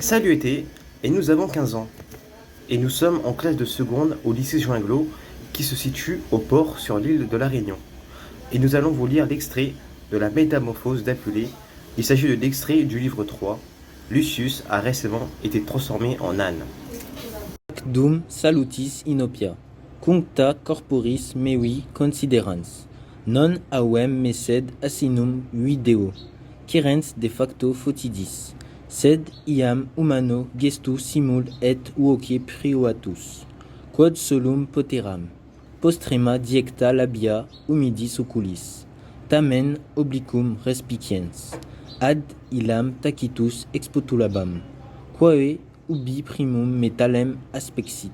Salut été, et nous avons 15 ans. Et nous sommes en classe de seconde au lycée Joinglo, qui se situe au port sur l'île de la Réunion. Et nous allons vous lire l'extrait de la métamorphose d'Apulée. Il s'agit de l'extrait du livre 3. Lucius a récemment été transformé en âne. Dum salutis inopia, cuncta corporis mevi considerans, non auem me sed asinum video, querens de facto fotidis, sed iam humano gestu simul et uoque privatus, quod solum poteram, postrema diecta labia humidis oculis, tamen obliquum respiciens, ad illam tacitus expotulabam, quae ubi primum metalem aspexit,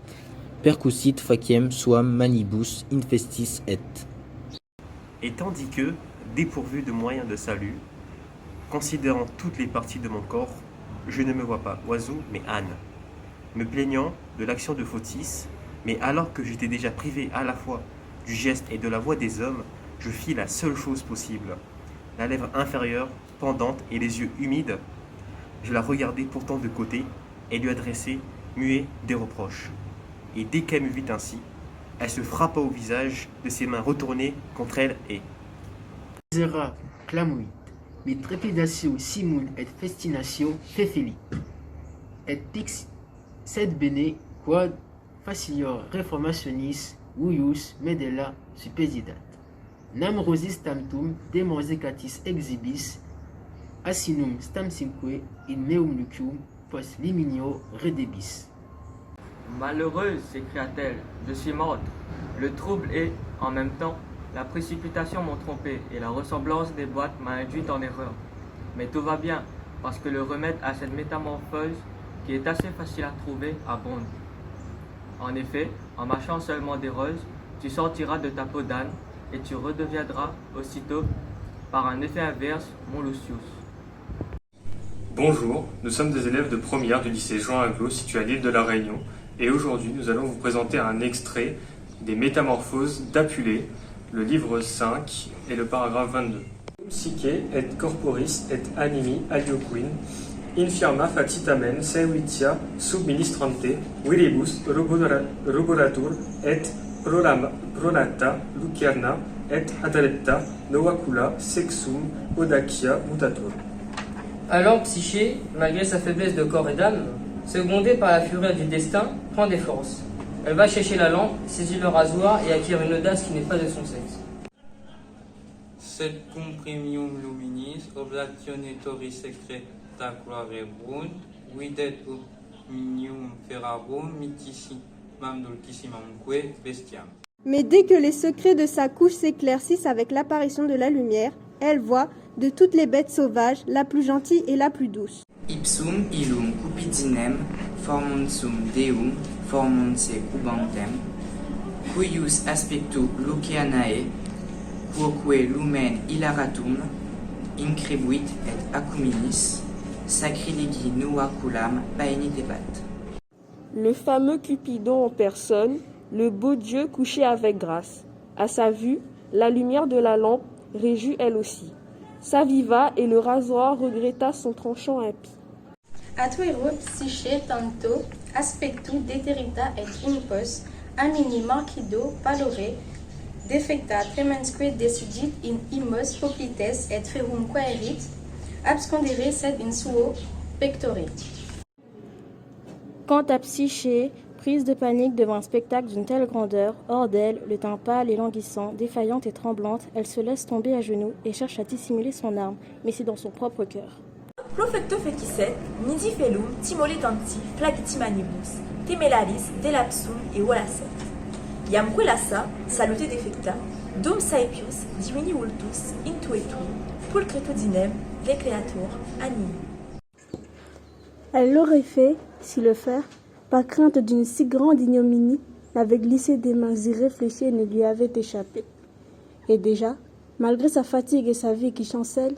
percussit faciem suam manibus infestis et. Et tandis que, dépourvu de moyens de salut, considérant toutes les parties de mon corps, je ne me vois pas oiseau mais âne, me plaignant de l'action de Photis, mais alors que j'étais déjà privé à la fois du geste et de la voix des hommes, je fis la seule chose possible. La lèvre inférieure, pendante et les yeux humides, je la regardai pourtant de côté et lui adressai, muet, des reproches. Et dès qu'elle me vit ainsi, elle se frappa au visage de ses mains retournées contre elle et... Misérable, clamuit, mais trepidatio simul et festinatio fefeli, et pix sed bene quod facilior reformationis uius medella supesidat. Nam rosis tamtum demorsecatis exhibis, asinum stamsimque in meum lucium post liminio redebis. Malheureuse, s'écria-t-elle, je suis morte. Le trouble et, en même temps, la précipitation m'ont trompée et la ressemblance des boîtes m'a induite en erreur. Mais tout va bien, parce que le remède à cette métamorphose, qui est assez facile à trouver, abonde. En effet, en mâchant seulement des roses, tu sortiras de ta peau d'âne et tu redeviendras aussitôt, par un effet inverse, mon Lucius. Bonjour, nous sommes des élèves de première du lycée Jean Aglo situé à l'île de la Réunion et aujourd'hui nous allons vous présenter un extrait des Métamorphoses d'Apulée, le livre 5 et le paragraphe 22. Psyche et corporis et animi alioquin infirma facitamen servitia subministrante viribus rubolatur et prolata lucerna et adrepta novacula sexum audacia mutatur. Alors Psyché, malgré sa faiblesse de corps et d'âme, secondée par la fureur du destin, prend des forces. Elle va chercher la lampe, saisit le rasoir et acquiert une audace qui n'est pas de son sexe. Sed cum premium luminis oblationetori secreta clarebunt, videt omnium ferrarum mitissimam dulcissimamque bestiam. Mais dès que les secrets de sa couche s'éclaircissent avec l'apparition de la lumière, elle voit, de toutes les bêtes sauvages, la plus gentille et la plus douce. Ipsum illum cupidinem formonsum deum formonse cubantem, cuius aspectu Lucianae, quoque lumen hilaratum, increbuit et acuminis, sacrilegi nuaculam paenitebat. Le fameux Cupidon en personne, le beau Dieu couché avec grâce. À sa vue, la lumière de la lampe réjouit elle aussi. S'aviva et le rasoir regretta son tranchant impie. Atuero psyché tanto aspectu deterita et impos amini marcido valore defecta tremensque decidit in immos poplites et ferum quaerit abscondere sed in suo pectore. Quant à Psyché, prise de panique devant un spectacle d'une telle grandeur, hors d'elle, le teint pâle et languissant, défaillante et tremblante, elle se laisse tomber à genoux et cherche à dissimuler son arme, mais c'est dans son propre cœur. Profecto fecisset, nisi felum, timoletanti, flagiti manibus, temelaris, delapsum et volacet. Iam quelassa, salute defecta, dum saepius, divini vultus, intuetum, pulcretudinem, recreatur, animi. Elle l'aurait fait, si le faire, par crainte d'une si grande ignominie, n'avait glissé des mains irréfléchies et ne lui avait échappé. Et déjà, malgré sa fatigue et sa vie qui chancelle,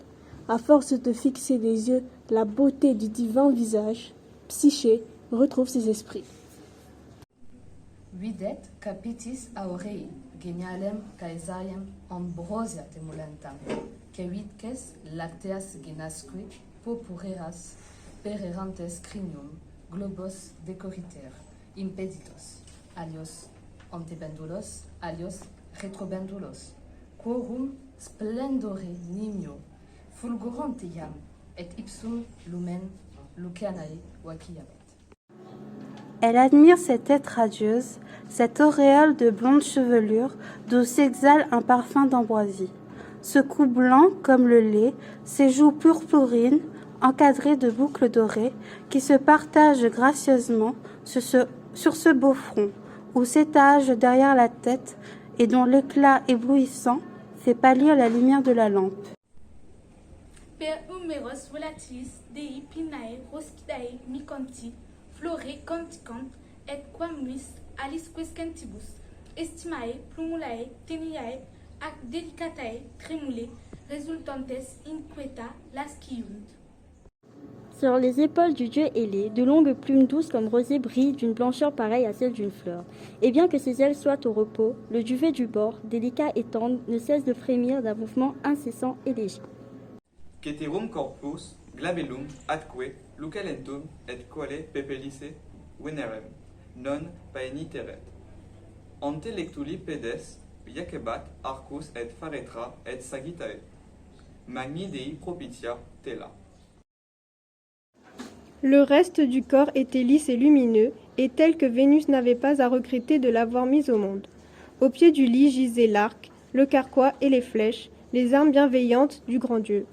à force de fixer des yeux la beauté du divin visage, Psyché retrouve ses esprits. Videt capitis aurei genialem caesariem ambrosia temulentam, que vitces lacteas genasque purpureas pererantes crinium, globos decoriter, impeditos, alios antebendulos, alios retrobendulos, quorum splendore nimio, fulgurante iam, et ipsum lumen luceanae vaciabit. Elle admire cette tête radieuse, cette auréole de blonde chevelure d'où s'exhale un parfum d'ambroisie. Ce cou blanc comme le lait, ses joues purpurines, encadrées de boucles dorées, qui se partagent gracieusement sur ce beau front, où s'étage derrière la tête et dont l'éclat éblouissant fait pâlir la lumière de la lampe. Per humeros volatilis dei pinae roscidae micanti, flore canticant, et quamuis alis quiscentibus, estimae plumulae teniae ac delicatae tremulae, resultantes inquieta lasciunt. Sur les épaules du dieu ailé, de longues plumes douces comme rosée brillent d'une blancheur pareille à celle d'une fleur. Et bien que ses ailes soient au repos, le duvet du bord, délicat et tendre, ne cesse de frémir d'un mouvement incessant et léger. Ceterum corpus glabellum atque lucalentum et quale pepelice venerem non paeniteret. Ante lectuli pedes iacebat arcus et faretra et sagittae. Magni Dei propitia tela. Le reste du corps était lisse et lumineux, et tel que Vénus n'avait pas à regretter de l'avoir mis au monde. Au pied du lit gisaient l'arc, le carquois et les flèches, les armes bienveillantes du grand Dieu.